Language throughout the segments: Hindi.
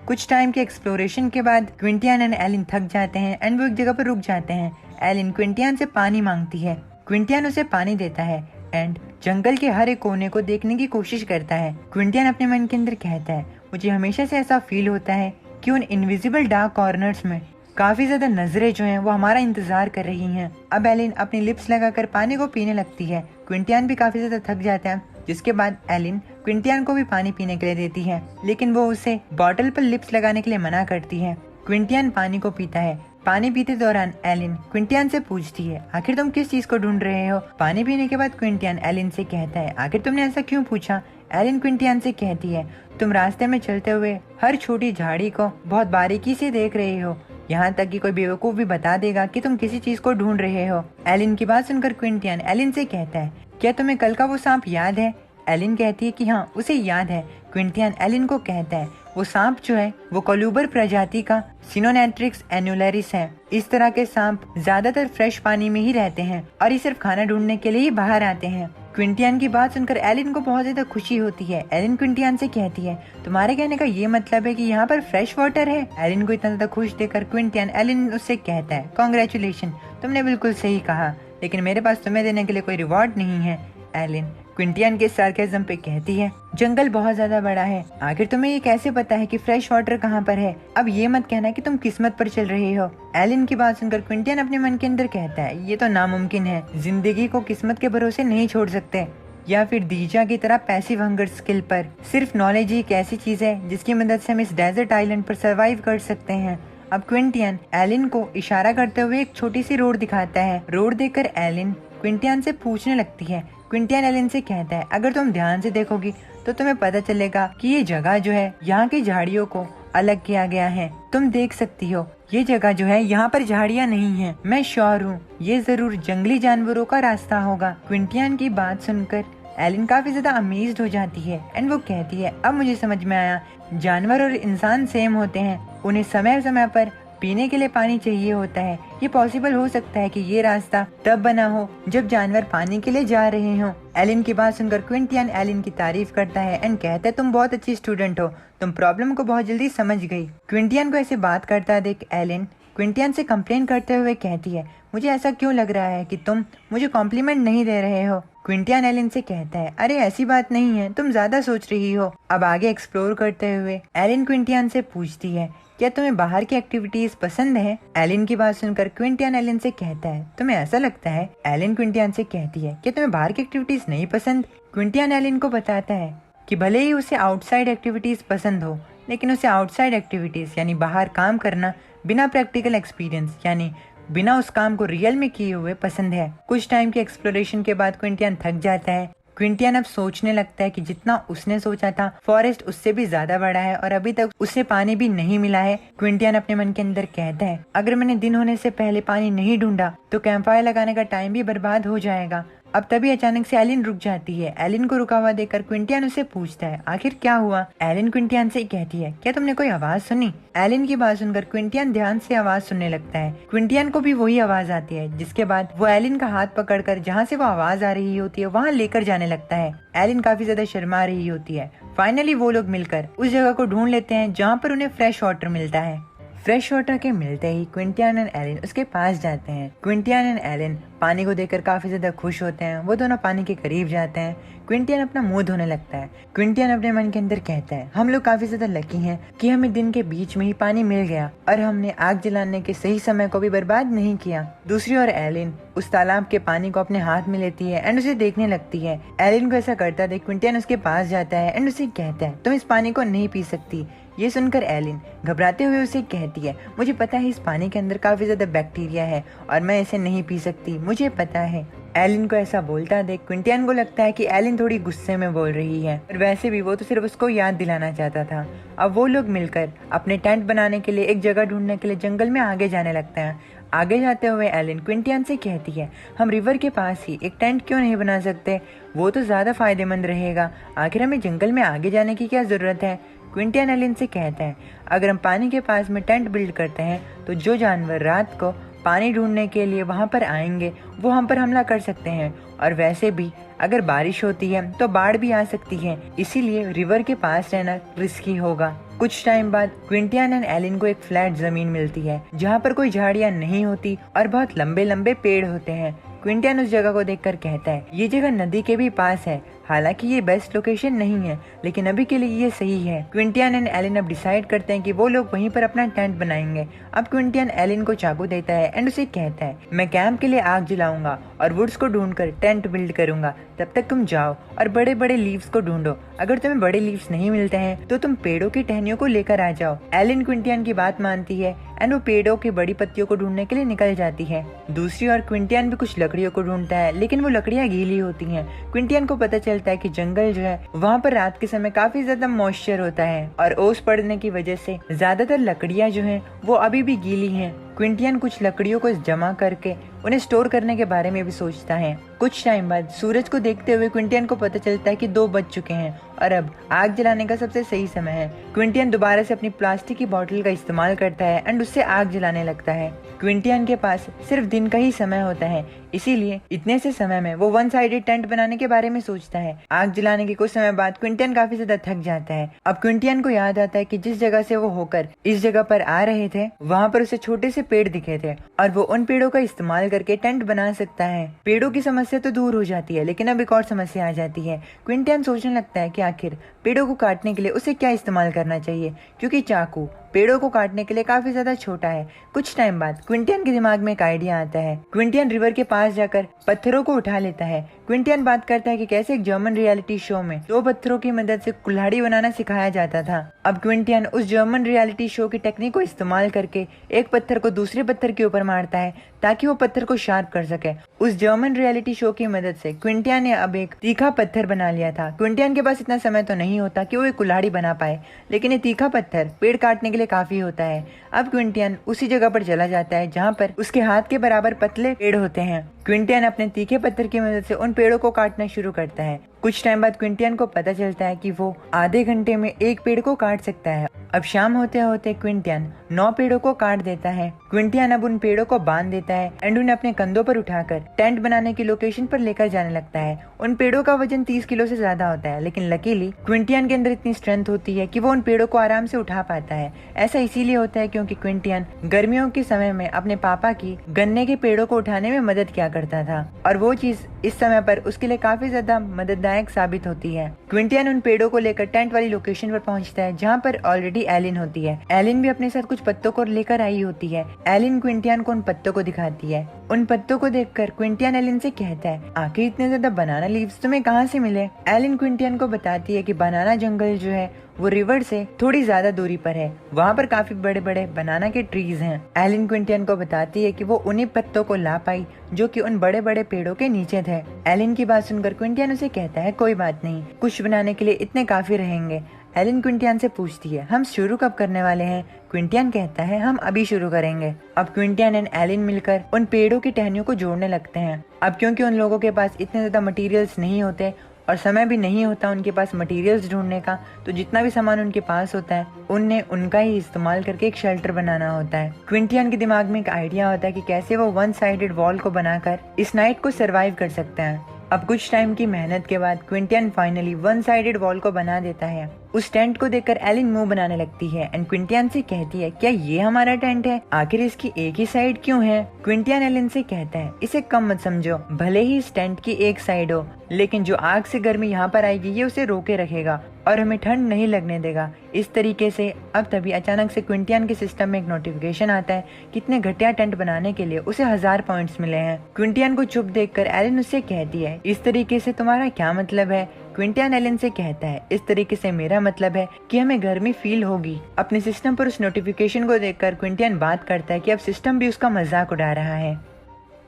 कुछ टाइम के एक्सप्लोरेशन के बाद क्विंटियन एंड एलिन थक जाते हैं एंड वो एक जगह पर रुक जाते हैं। एलिन क्विंटियन से पानी मांगती है, क्विंटियन उसे पानी देता है एंड जंगल के हर एक कोने को देखने की कोशिश करता है। क्विंटियन अपने मन के अंदर कहता है, मुझे हमेशा से ऐसा फील होता है कि उन इनविजिबल डार्क कॉर्नर्स में काफी ज्यादा नजरें जो हैं वो हमारा इंतजार कर रही हैं। अब एलिन अपनी लिप्स लगाकर पानी को पीने लगती है। क्विंटियन भी काफी ज्यादा थक जाता है, जिसके बाद एलिन क्विंटियन को भी पानी पीने के लिए देती है, लेकिन वो उसे बॉटल पर लिप्स लगाने के लिए मना करती है। क्विंटियन पानी को पीता है। पानी पीते दौरान एलिन क्विंटियन से पूछती है, आखिर तुम किस चीज को ढूंढ रहे हो? पानी पीने के बाद क्विंटियन एलिन से कहता है, आखिर तुमने ऐसा क्यों पूछा? एलिन क्विंटियन से कहती है, तुम रास्ते में चलते हुए हर छोटी झाड़ी को बहुत बारीकी से देख रहे हो, यहाँ तक कि कोई बेवकूफ भी बता देगा कि तुम किसी चीज को ढूंढ रहे हो। एलिन की बात सुनकर क्विंटियन एलिन से कहता है, क्या तुम्हें कल का वो सांप याद है? एलिन कहती है कि हाँ, उसे याद है। क्विंटियन एलिन को कहता है, वो सांप जो है वो कोलूबर प्रजाति का सिनोनेट्रिक्स एनुलरिस है। इस तरह के सांप ज्यादातर फ्रेश पानी में ही रहते हैं और ये सिर्फ खाना ढूंढने के लिए ही बाहर आते हैं। क्विंटियन की बात सुनकर एलिन को बहुत ज्यादा खुशी होती है। एलिन क्विंटियन से कहती है, तुम्हारे कहने का ये मतलब है कि यहाँ पर फ्रेश वाटर है? एलिन को इतना ज्यादा खुश देखकर क्विंटियन एलिन उससे कहता है, कॉन्ग्रेचुलेशन, तुमने बिल्कुल सही कहा, लेकिन मेरे पास तुम्हें देने के लिए कोई रिवॉर्ड नहीं है। एलिन क्विंटियन के सार्केज्म पे कहती है, जंगल बहुत ज्यादा बड़ा है, आखिर तुम्हें ये कैसे पता है कि फ्रेश वाटर कहाँ पर है? अब ये मत कहना कि तुम किस्मत पर चल रहे हो। एलिन की बात सुनकर क्विंटियन अपने मन के अंदर कहता है, ये तो नामुमकिन है, जिंदगी को किस्मत के भरोसे नहीं छोड़ सकते, या फिर दीजा की तरह पैसिव हंगर स्किल पर। सिर्फ नॉलेज ही एक ऐसी चीज है जिसकी मदद से हम इस डेजर्ट आइलैंड पर सर्वाइव कर सकते हैं। अब क्विंटियन एलिन को इशारा करते हुए एक छोटी सी रोड दिखाता है। रोड देखकर एलिन क्विंटियन से पूछने लगती है। क्विंटियन एलिन से कहता है, अगर तुम ध्यान से देखोगी तो तुम्हें पता चलेगा कि ये जगह जो है यहाँ की झाड़ियों को अलग किया गया है। तुम देख सकती हो ये जगह जो है यहाँ पर झाड़ियाँ नहीं है। मैं श्योर हूँ ये जरूर जंगली जानवरों का रास्ता होगा। क्विंटियन की बात सुनकर एलिन काफी ज्यादा अमेज्ड हो जाती है एंड वो कहती है, अब मुझे समझ में आया, जानवर और इंसान सेम होते हैं, उन्हें समय समय पर पीने के लिए पानी चाहिए होता है। ये पॉसिबल हो सकता है कि ये रास्ता तब बना हो जब जानवर पानी के लिए जा रहे हों। एलिन की बात सुनकर क्विंटियन एलिन की तारीफ करता है एंड कहता है, तुम बहुत अच्छी स्टूडेंट हो, तुम प्रॉब्लम को बहुत जल्दी समझ गई। क्विंटियन को ऐसे बात करता देख एलिन क्विंटियन से कंप्लेन करते हुए कहती है, मुझे ऐसा क्यों लग रहा है कि तुम मुझे कॉम्प्लीमेंट नहीं दे रहे हो? क्विंटियन एलिन से कहता है, अरे ऐसी बात नहीं है, तुम ज्यादा सोच रही हो। अब आगे एक्सप्लोर करते हुए एलिन क्विंटियन से पूछती है, क्या तुम्हें बाहर की एक्टिविटीज पसंद है? एलिन की बात सुनकर क्विंटियन एलिन से कहता है, तुम्हें ऐसा लगता है? एलिन क्विंटियन से कहती है, क्या तुम्हें बाहर की एक्टिविटीज नहीं पसंद? क्विंटियन एलिन को बताता है कि भले ही उसे आउटसाइड एक्टिविटीज पसंद हो, लेकिन उसे आउटसाइड एक्टिविटीज यानी बाहर काम करना बिना प्रैक्टिकल एक्सपीरियंस यानी बिना उस काम को रियल में किए हुए पसंद है। कुछ टाइम के एक्सप्लोरेशन के बाद क्विंटियन थक जाता है। क्विंटियन अब सोचने लगता है कि जितना उसने सोचा था फॉरेस्ट उससे भी ज्यादा बड़ा है और अभी तक उसे पानी भी नहीं मिला है। क्विंटियन अपने मन के अंदर कहता है, अगर मैंने दिन होने से पहले पानी नहीं ढूंढा तो कैंपफायर लगाने का टाइम भी बर्बाद हो जाएगा। अब तभी अचानक से एलिन रुक जाती है। एलिन को रुका हुआ देखकर क्विंटियन उसे पूछता है, आखिर क्या हुआ? एलिन क्विंटियन से कहती है, क्या तुमने कोई आवाज सुनी? एलिन की बात सुनकर क्विंटियन ध्यान से आवाज सुनने लगता है। क्विंटियन को भी वही आवाज आती है, जिसके बाद वो एलिन का हाथ पकड़कर जहाँ से वो आवाज आ रही होती है वहाँ लेकर जाने लगता है। एलिन काफी ज्यादा शर्मा रही होती है। फाइनली वो लोग मिलकर उस जगह को ढूंढ लेते हैं जहाँ पर उन्हें फ्रेश वाटर मिलता है। फ्रेश वाटर के मिलते ही क्विंटियन एंड एलिन उसके पास जाते हैं। क्विंटियन एंड एलिन पानी को देखकर काफी ज्यादा खुश होते हैं। वो दोनों पानी के करीब जाते हैं। क्विंटियन अपना मुंह धोने लगता है। क्विंटियन अपने मन के अंदर कहता है, हम लोग काफी ज्यादा लकी हैं कि हमें दिन के बीच में ही पानी मिल गया और हमने आग जलाने के सही समय को भी बर्बाद नहीं किया। दूसरी ओर एलिन उस तालाब के पानी को अपने हाथ में लेती है एंड उसे देखने लगती है। एलिन को ऐसा करता देख क्विंटियन उसके पास जाता है एंड उसे कहता है, तुम इस पानी को नहीं पी सकती। ये सुनकर एलिन घबराते हुए उसे कहती है, मुझे पता है इस पानी के अंदर काफी ज्यादा बैक्टीरिया है और मैं इसे नहीं पी सकती, मुझे पता है। एलिन को ऐसा बोलता देख क्विंटियन को लगता है कि एलिन थोड़ी गुस्से में बोल रही है, और वैसे भी वो तो सिर्फ उसको याद दिलाना चाहता था। अब वो लोग मिलकर अपने टेंट बनाने के लिए एक जगह ढूंढने के लिए जंगल में आगे जाने लगते हैं। आगे जाते हुए एलिन क्विंटियन से कहती है, हम रिवर के पास ही एक टेंट क्यों नहीं बना सकते? वो तो ज्यादा फायदेमंद रहेगा। आखिर हमें जंगल में आगे जाने की क्या जरूरत है? क्विंटियन एलिन से कहता है, अगर हम पानी के पास में टेंट बिल्ड करते हैं तो जो जानवर रात को पानी ढूंढने के लिए वहाँ पर आएंगे वो हम पर हमला कर सकते हैं। और वैसे भी अगर बारिश होती है तो बाढ़ भी आ सकती है, इसीलिए रिवर के पास रहना रिस्की होगा। कुछ टाइम बाद क्विंटियन एंड एलिन को एक फ्लैट जमीन मिलती है जहाँ पर कोई झाड़ियाँ नहीं होती और बहुत लंबे लंबे पेड़ होते हैं। क्विंटियन उस जगह को देखकर कहता है ये जगह नदी के भी पास है, हालांकि ये बेस्ट लोकेशन नहीं है लेकिन अभी के लिए ये सही है। क्विंटियन एंड एलिन अब डिसाइड करते हैं कि वो लोग वहीं पर अपना टेंट बनाएंगे। अब क्विंटियन एलिन को चाकू देता है एंड उसे कहता है मैं कैंप के लिए आग जलाऊंगा और वुड्स को ढूंढकर टेंट बिल्ड करूंगा, तब तक तुम जाओ और बड़े बड़े लीव्स को ढूंढो। अगर तुम्हें बड़े लीव्स नहीं मिलते हैं तो तुम पेड़ों की टहनियों को लेकर आ जाओ। एलिन क्विंटियन की बात मानती है एंड वो पेड़ों की बड़ी पत्तियों को ढूंढने के लिए निकल जाती है। दूसरी ओर क्विंटियन भी कुछ लकड़ियों को ढूंढता है लेकिन वो लकड़ियां गीली होती हैं। क्विंटियन को पता चलता है कि जंगल जो है वहाँ पर रात के समय काफी ज्यादा मॉइस्चर होता है और ओस पड़ने की वजह से ज्यादातर लकड़ियां जो हैं वो अभी भी गीली हैं। क्विंटियन कुछ लकड़ियों को जमा करके उन्हें स्टोर करने के बारे में भी सोचता है। कुछ टाइम बाद सूरज को देखते हुए क्विंटियन को पता चलता है कि 2 बज चुके हैं और अब आग जलाने का सबसे सही समय है। क्विंटियन दोबारा से अपनी प्लास्टिक की बोतल का इस्तेमाल करता है एंड उससे आग जलाने लगता है। क्विंटियन के पास सिर्फ दिन का ही समय होता है, इसीलिए इतने से समय में वो 1 साइडेड टेंट बनाने के बारे में सोचता है। आग जलाने के कुछ समय बाद क्विंटियन काफी ज्यादा थक जाता है। अब क्विंटियन को याद आता है कि जिस जगह से वो होकर इस जगह पर आ रहे थे वहाँ पर उसे छोटे से पेड़ दिखे थे और वो उन पेड़ों का इस्तेमाल करके टेंट बना सकता है। पेड़ों की समस्या तो दूर हो जाती है लेकिन अब एक और समस्या आ जाती है। क्विंटियन सोचने लगता है कि आखिर पेड़ों को काटने के लिए उसे क्या इस्तेमाल करना चाहिए, क्योंकि चाकू पेड़ों को काटने के लिए काफी ज्यादा छोटा है। कुछ टाइम बाद क्विंटियन के दिमाग में एक आइडिया आता है। क्विंटियन रिवर के पास जाकर पत्थरों को उठा लेता है। क्विंटियन बात करता है कि कैसे एक जर्मन रियलिटी शो में 2 पत्थरों की मदद से कुल्हाड़ी बनाना सिखाया जाता था। अब क्विंटियन उस जर्मन रियलिटी शो की टेक्निक को इस्तेमाल करके एक पत्थर को दूसरे पत्थर के ऊपर मारता है ताकि वो पत्थर को शार्प कर सके। उस जर्मन रियलिटी शो की मदद से क्विंटियन ने अब एक तीखा पत्थर बना लिया था। क्विंटियन के पास इतना समय तो नहीं होता कि वो एक कुल्हाड़ी बना पाए, लेकिन ये तीखा पत्थर पेड़ काटने के लिए काफी होता है। अब क्विंटियन उसी जगह पर चला जाता है जहाँ पर उसके हाथ के बराबर पतले पेड़ होते हैं। क्विंटियन अपने तीखे पत्थर की मदद से उन पेड़ों को काटना शुरू करता है। कुछ टाइम बाद क्विंटियन को पता चलता है कि वो आधे घंटे में एक पेड़ को काट सकता है। अब शाम होते होते क्विंटियन 9 पेड़ों को काट देता है। क्विंटियन अब उन पेड़ों को बांध देता है एंड उन्हें अपने कंधों पर उठाकर टेंट बनाने की लोकेशन पर लेकर जाने लगता है। उन पेड़ों का वजन 30 किलो से ज्यादा होता है, लेकिन लकीली क्विंटियन के अंदर इतनी स्ट्रेंथ होती है कि वो उन पेड़ों को आराम से उठा पाता है। ऐसा इसीलिए होता है क्योंकि क्विंटियन गर्मियों के समय में अपने पापा की गन्ने के पेड़ों को उठाने में मदद किया करता था और वो चीज इस समय पर उसके लिए काफी ज्यादा मदददायक साबित होती है। क्विंटियन उन पेड़ों को लेकर टेंट वाली लोकेशन पर पहुंचता है जहाँ पर ऑलरेडी एलिन होती है। एलिन भी अपने साथ कुछ पत्तों को लेकर आई होती है। एलिन क्विंटियन को उन पत्तों को दिखाती है। उन पत्तों को देखकर क्विंटियन एलिन से कहता है आखिर इतने ज्यादा बनाना लीव्स तुम्हें कहाँ से मिले। एलिन क्विंटियन को बताती है कि बनाना जंगल जो है वो रिवर से थोड़ी ज्यादा दूरी पर है, वहाँ पर काफी बड़े बड़े बनाना के ट्रीज हैं। एलिन क्विंटियन को बताती है कि वो उन्हीं पत्तों को ला पाई जो कि उन बड़े बड़े पेड़ों के नीचे थे। एलिन की बात सुनकर क्विंटियन उसे कहता है कोई बात नहीं, कुछ बनाने के लिए इतने काफी रहेंगे। एलिन क्विंटियन से पूछती है हम शुरू कब करने वाले हैं। क्विंटियन कहता है हम अभी शुरू करेंगे। अब क्विंटियन एंड एलिन मिलकर उन पेड़ों की टहनियों को जोड़ने लगते हैं। अब क्योंकि उन लोगों के पास इतने ज्यादा मटेरियल्स नहीं होते और समय भी नहीं होता उनके पास मटेरियल्स ढूंढने का, तो जितना भी सामान उनके पास होता है उनने उनका ही इस्तेमाल करके एक शेल्टर बनाना होता है। क्विंटियन के दिमाग में एक आइडिया होता है कि कैसे वो 1 साइडेड वॉल को बनाकर इस नाइट को सरवाइव कर सकते हैं। अब कुछ टाइम की मेहनत के बाद क्विंटियन फाइनली 1 साइडेड वॉल को बना देता है। उस टेंट को देखकर एलिन मुंह बनाने लगती है एंड क्विंटियन से कहती है क्या ये हमारा टेंट है, आखिर इसकी एक ही साइड क्यों है। क्विंटियन एलिन से कहता है इसे कम मत समझो, भले ही इस टेंट की एक साइड हो लेकिन जो आग से गर्मी यहाँ पर आएगी ये उसे रोके रखेगा और हमें ठंड नहीं लगने देगा। इस तरीके से अब तभी अचानक से क्विंटियन के सिस्टम में एक नोटिफिकेशन आता है कितने घटिया टेंट बनाने के लिए उसे 1000 पॉइंट्स मिले हैं। क्विंटियन को चुप देखकर एलिन उससे कहती है इस तरीके से तुम्हारा क्या मतलब है। क्विंटियन एलिन से कहता है इस तरीके से मेरा मतलब है कि हमें गर्मी फील होगी। अपने सिस्टम पर उस नोटिफिकेशन को देखकर क्विंटियन बात करता है कि अब सिस्टम भी उसका मजाक उड़ा रहा है।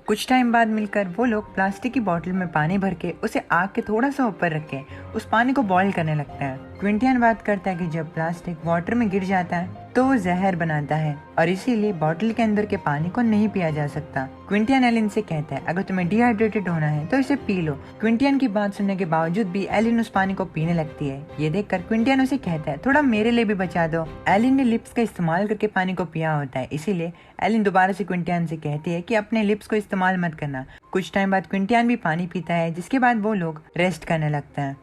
कुछ टाइम बाद मिलकर वो लोग प्लास्टिक की बोतल में पानी भर के उसे आग के थोड़ा सा ऊपर रख के उस पानी को बॉईल करने लगते हैं। क्विंटियन बात करता है कि जब प्लास्टिक वाटर में गिर जाता है तो वो जहर बनाता है और इसीलिए बोतल के अंदर के पानी को नहीं पिया जा सकता। क्विंटियन एलिन से कहता है अगर तुम्हें डिहाइड्रेटेड होना है तो इसे पी लो। क्विंटियन की बात सुनने के बावजूद भी एलिन उस पानी को पीने लगती है। ये देखकर क्विंटियन उसे कहता है थोड़ा मेरे लिए भी बचा दो। एलिन ने लिप्स का इस्तेमाल करके पानी को पिया होता है, इसीलिए एलिन दोबारा से क्विंटियन से कहती है कि अपने लिप्स को इस्तेमाल मत करना, कुछ टाइम बाद क्विंटियन भी पानी पीता है, जिसके बाद वो लोग रेस्ट करने लगते हैं।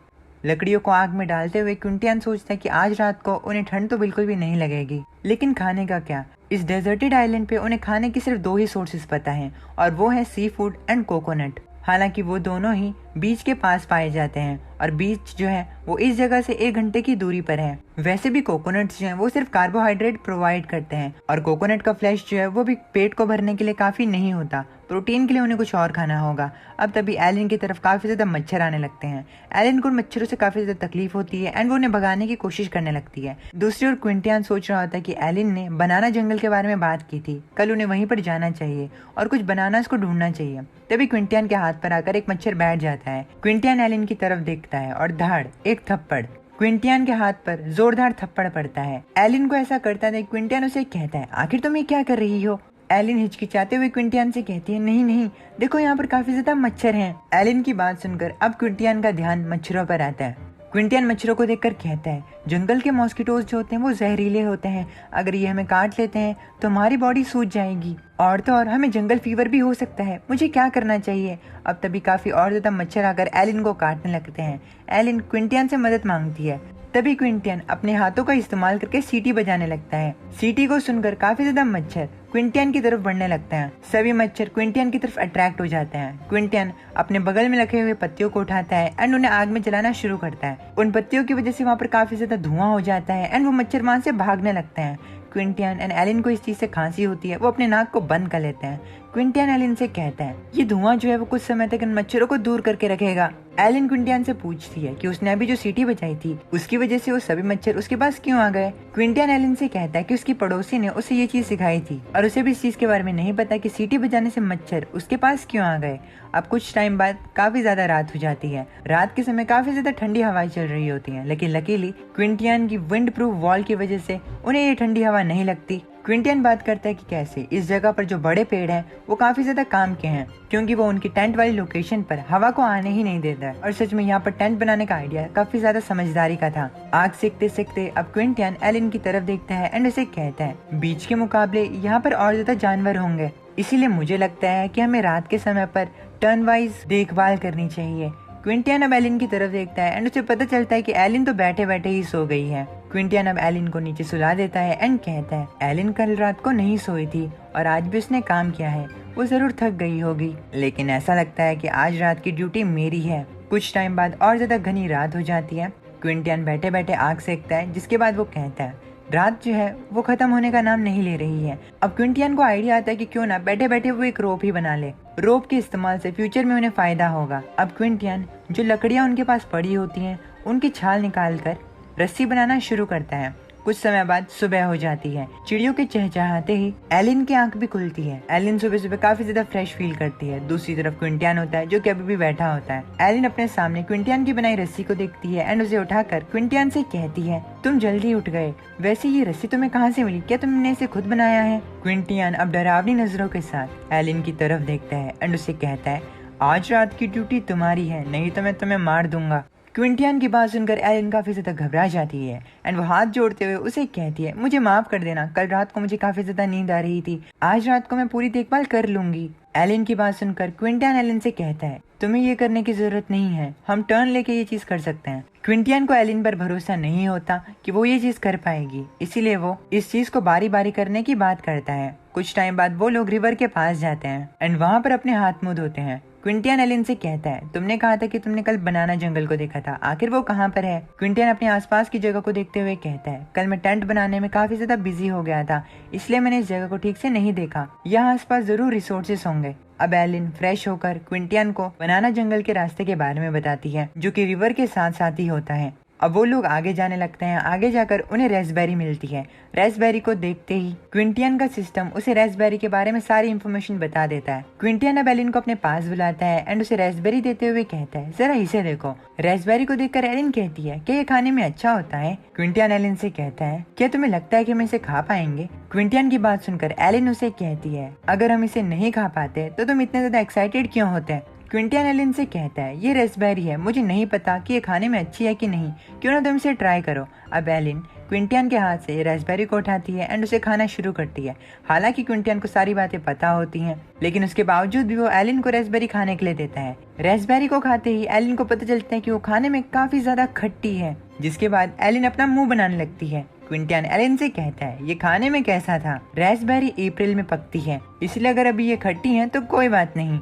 लकड़ियों को आग में डालते हुए क्विंटियन सोचता है कि आज रात को उन्हें ठंड तो बिल्कुल भी नहीं लगेगी, लेकिन खाने का क्या। इस डेजर्टेड आइलैंड पे उन्हें खाने की सिर्फ 2 ही सोर्सेज पता हैं, और वो है सी फूड एंड कोकोनट। हालांकि वो दोनों ही बीच के पास पाए जाते हैं, और बीच जो है वो इस जगह से 1 घंटे की दूरी पर है। वैसे भी कोकोनट्स जो हैं वो सिर्फ कार्बोहाइड्रेट प्रोवाइड करते हैं, और कोकोनट का फ्लैश जो है वो भी पेट को भरने के लिए काफी नहीं होता। प्रोटीन के लिए उन्हें कुछ और खाना होगा। अब तभी एलिन की तरफ काफी ज्यादा मच्छर आने लगते हैं। एलिन को मच्छरों से काफी ज्यादा तकलीफ होती है एंड वो उन्हें भगाने की कोशिश करने लगती है। दूसरी ओर क्विंटियन सोच रहा होता है कि एलिन ने बनाना जंगल के बारे में बात की थी, कल उन्हें वहीं पर जाना चाहिए और कुछ बनानास को ढूंढना चाहिए। तभी क्विंटियन के हाथ पर आकर एक मच्छर बैठ जाता है। क्विंटियन एलिन की तरफ देखता है और धाड़ एक थप्पड़। क्विंटियन के हाथ पर जोरदार थप्पड़ पड़ता है। एलिन को ऐसा करता है, क्विंटियन उसे कहता है, आखिर तुम ये क्या कर रही हो। एलिन हिचकिचाते हुए क्विंटियन से कहती है, नहीं नहीं, देखो यहाँ पर काफी ज्यादा मच्छर हैं। एलिन की बात सुनकर अब क्विंटियन का ध्यान मच्छरों पर आता है। क्विंटियन मच्छरों को देखकर कहता है, जंगल के मॉस्किटोज जो होते हैं वो जहरीले होते हैं, अगर ये हमें काट लेते हैं तो हमारी बॉडी सूज जाएगी, और तो और हमें जंगल फीवर भी हो सकता है, मुझे क्या करना चाहिए। अब तभी काफी और ज्यादा मच्छर आकर एलिन को काटने लगते हैं। एलिन क्विंटियन से मदद मांगती है। तभी क्विंटियन अपने हाथों का इस्तेमाल करके सीटी बजाने लगता है। सीटी को सुनकर काफी ज्यादा मच्छर क्विंटियन की तरफ बढ़ने लगते हैं। सभी मच्छर क्विंटियन की तरफ अट्रैक्ट हो जाते हैं। क्विंटियन अपने बगल में रखे हुए पत्तियों को उठाता है एंड उन्हें आग में जलाना शुरू करता है। उन पत्तियों की वजह से वहाँ पर काफी ज्यादा धुआं हो जाता है एंड वो मच्छर वहाँ से भागने लगते हैं। क्विंटियन एंड एलिन को इस चीज से खांसी होती है, वो अपने नाक को बंद कर लेते हैं। क्विंटियन एलिन से कहता है, ये धुआं जो है वो कुछ समय तक इन मच्छरों को दूर करके रखेगा। एलिन क्विंटियन से पूछती है कि उसने अभी जो सीटी बजाई थी उसकी वजह से वो सभी मच्छर उसके पास क्यों आ गए। क्विंटियन एलिन से कहता है कि उसकी पड़ोसी ने उसे ये चीज सिखाई थी और उसे भी इस चीज के बारे में नहीं पता कि सीटी बजाने से मच्छर उसके पास क्यों आ गए। अब कुछ टाइम बाद काफी ज्यादा रात हो जाती है। रात के समय काफी ज्यादा ठंडी हवाएं चल रही होती हैं, लेकिन लकीली क्विंटियन की विंड प्रूफ वॉल की वजह से उन्हें ये ठंडी हवा नहीं लगती। क्विंटियन बात करता है कि कैसे इस जगह पर जो बड़े पेड़ हैं वो काफी ज्यादा काम के हैं, क्योंकि वो उनकी टेंट वाली लोकेशन पर हवा को आने ही नहीं देता है। और सच में यहाँ पर टेंट बनाने का आइडिया काफी ज्यादा समझदारी का था। आग सेकते सेकते अब क्विंटियन एलिन की तरफ देखता है एंड उसे कहता है, बीच के मुकाबले यहाँ पर और ज्यादा जानवर होंगे, इसीलिए मुझे लगता है कि हमें रात के समय पर टर्न वाइज देखभाल करनी चाहिए। क्विंटियन अब एलिन की तरफ देखता है एंड उसे पता चलता है कि एलिन तो बैठे बैठे ही सो गई है। क्विंटियन अब एलिन को नीचे सुला देता है एंड कहता है, एलिन कल रात को नहीं सोई थी और आज भी उसने काम किया है, वो जरूर थक गई होगी, लेकिन ऐसा लगता है कि आज रात की ड्यूटी मेरी है। कुछ टाइम बाद और ज्यादा घनी रात हो जाती है। क्विंटियन बैठे बैठे आग सेकता है, जिसके बाद वो कहता है, रात जो है वो खत्म होने का नाम नहीं ले रही है। अब क्विंटियन को आइडिया आता है कि क्यों ना बैठे बैठे वो एक रोप ही बना ले। रोप के इस्तेमाल से फ्यूचर में उन्हें फायदा होगा। अब क्विंटियन जो लकड़ियां उनके पास पड़ी होती हैं उनकी छाल निकाल कर रस्सी बनाना शुरू करता है। कुछ समय बाद सुबह हो जाती है। चिड़ियों के चहचहाते ही एलिन की आंख भी खुलती है। एलिन सुबह सुबह काफी ज्यादा फ्रेश फील करती है। दूसरी तरफ क्विंटियन होता है जो कि अभी भी बैठा होता है। एलिन अपने सामने क्विंटियन की बनाई रस्सी को देखती है एंड उसे उठाकर क्विंटियन से कहती है, तुम जल्दी उठ गए, वैसे ये रस्सी तुम्हें कहाँ से मिली, क्या तुमने इसे खुद बनाया है। क्विंटियन अब डरावनी नजरों के साथ एलिन की तरफ देखता है एंड उसे कहता है, आज रात की ड्यूटी तुम्हारी है, नहीं तो मैं तुम्हें मार दूंगा। क्विंटियन की बात सुनकर एलिन काफी ज्यादा घबरा जाती है एंड वो हाथ जोड़ते हुए उसे कहती है, मुझे माफ कर देना, कल रात को मुझे काफी ज्यादा नींद आ रही थी, आज रात को मैं पूरी देखभाल कर लूंगी। एलिन की बात सुनकर क्विंटियन एलिन से कहता है, तुम्हें ये करने की जरूरत नहीं है, हम टर्न लेके ये चीज कर सकते हैं। क्विंटियन को एलिन पर भरोसा नहीं होता कि वो ये चीज कर पाएगी, इसीलिए वो इस चीज को बारी बारी करने की बात करता है। कुछ टाइम बाद वो लोग रिवर के पास जाते हैं एंड वहाँ पर अपने हाथ मुंह धोते हैं। क्विंटियन एलिन से कहता है, तुमने कहा था कि तुमने कल बनाना जंगल को देखा था, आखिर वो कहाँ पर है। क्विंटियन अपने आसपास की जगह को देखते हुए कहता है, कल मैं टेंट बनाने में काफी ज्यादा बिजी हो गया था, इसलिए मैंने इस जगह को ठीक से नहीं देखा, यहाँ आसपास जरूर रिसोर्सेस होंगे। अब एलिन फ्रेश होकर क्विंटियन को बनाना जंगल के रास्ते के बारे में बताती है, जो कि रिवर के साथ साथ ही होता है। अब वो लोग आगे जाने लगते हैं। आगे जाकर उन्हें रेस्पबेरी मिलती है। रेस्पबेरी को देखते ही क्विंटियन का सिस्टम उसे रेस्पबेरी के बारे में सारी इन्फॉर्मेशन बता देता है। क्विंटियन अब एलिन को अपने पास बुलाता है एंड उसे रेस्पबेरी देते हुए कहता है, जरा इसे देखो। रेस्पबेरी को देखकर एलिन कहती है, क्या ये खाने में अच्छा होता है। क्विंटियन एलिन से कहता है, क्या तुम्हें लगता है कि हम इसे खा पाएंगे। क्विंटियन की बात सुनकर एलिन उसे कहती है, अगर हम इसे नहीं खा पाते तो तुम इतने ज्यादा एक्साइटेड क्यों होते हैं। क्विंटियन एलिन से कहता है, ये रेस्पबेरी है, मुझे नहीं पता कि ये खाने में अच्छी है कि नहीं, क्यों ना तुम इसे ट्राई करो। अब एलिन क्विंटियन के हाथ से रास्पबेरी को उठाती है एंड उसे खाना शुरू करती है। हालांकि क्विंटियन को सारी बातें पता होती हैं, लेकिन उसके बावजूद भी वो एलिन को रास्पबेरी खाने के लिए देता है। रास्पबेरी को खाते ही एलिन को पता चलता है कि वो खाने में काफी ज्यादा खट्टी है, जिसके बाद एलिन अपना मुंह बनाने लगती है। क्विंटियन एलिन से कहता है, ये खाने में कैसा था? रास्पबेरी अप्रैल में पकती है, इसलिए अगर अभी ये खट्टी है तो कोई बात नहीं।